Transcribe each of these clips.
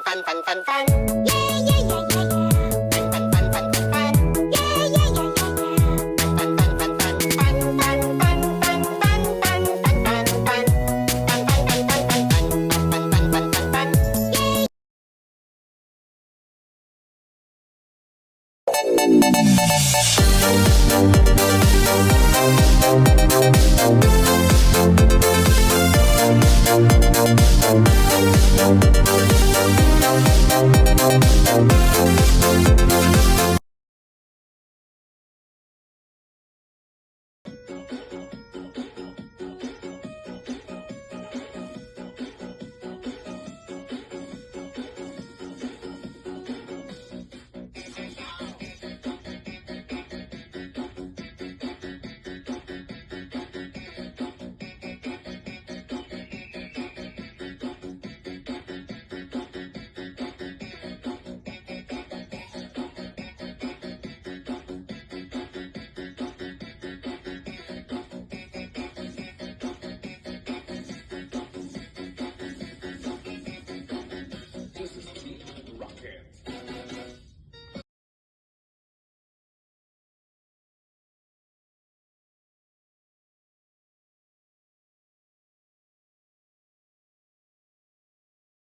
fun, fun, fun, fun, fun. Yeah, yeah, yeah, yeah, yeah. Fun, fun, fun, fun, fun, fun. Yeah, yeah, yeah, yeah, yeah. Fun, fun, fun, fun, fun. Fun, fun, fun, fun, fun, fun, fun, fun, fun. Fun, fun, fun, fun, fun, fun. Fun, fun, fun, fun, fun. Yeah.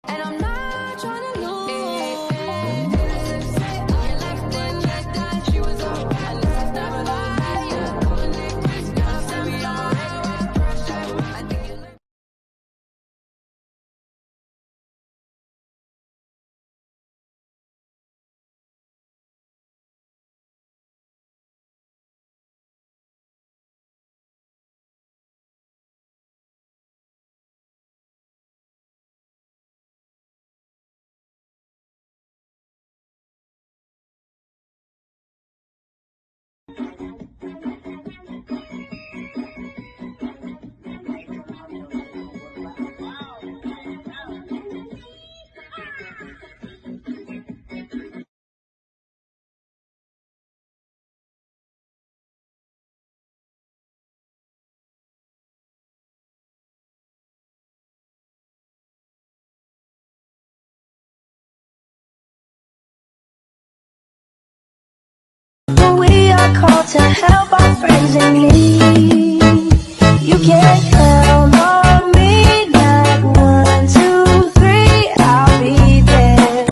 And I'm not trying to lose. She was alright, let's never lie. Yeah, calling it quits, now send me on my way. I think you look. We are called to help our friends in need. You can count on me like 1, 2, 3, I'll be there.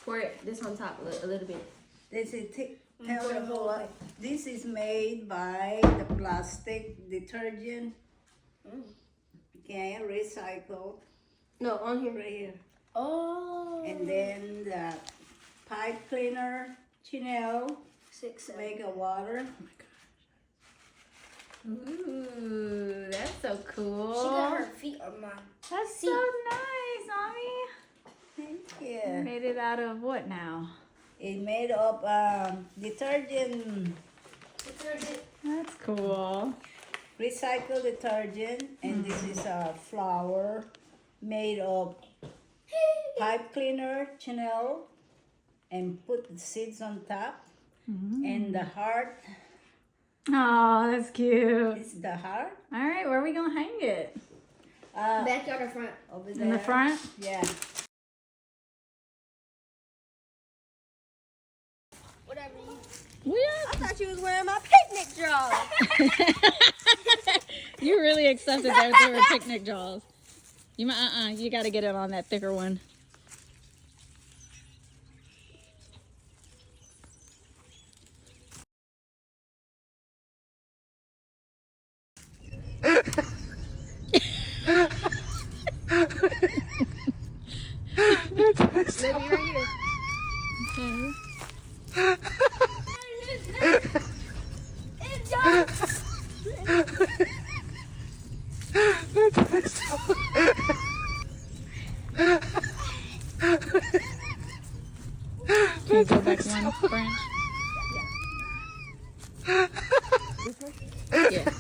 Pour this on top a little bit. This is tell them what this is made by the plastic detergent. Okay, recycled No, on here. right here. Oh. And then the pipe cleaner, Chanel, 6, make a water. Ooh, that's so cool. She got her feet on mine. That's so nice, Mommy. Thank You you. made it out of what now? It made of detergent. That's cool. recycled detergent, and this is a flour made of pipe cleaner, Chanel, and put the seeds on top. And the heart Oh, that's cute. is the heart. All right, where are we gonna hang it? Backyard or front? Over In the there. front? Yeah. Whatever you. Yeah. I thought you was wearing my picnic drawers. You really accepted that they were picnic jaws. You might, you gotta get it on that thicker one. Maybe right here. Okay. It's just. Can you go back one branch? Yeah.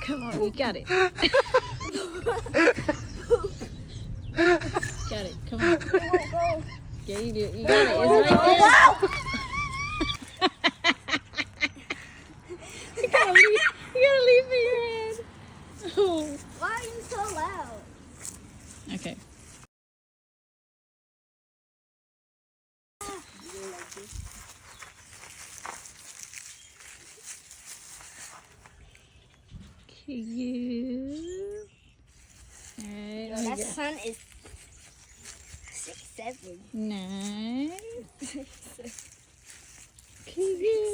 Come on, you got it. Got it. Come on. Yeah, you do. You got it. It's right there. You gotta leave for your head. Oh. Why are you so loud? Okay. Cute. Alright, let me That go. sun is 6'7". Nice. Cute.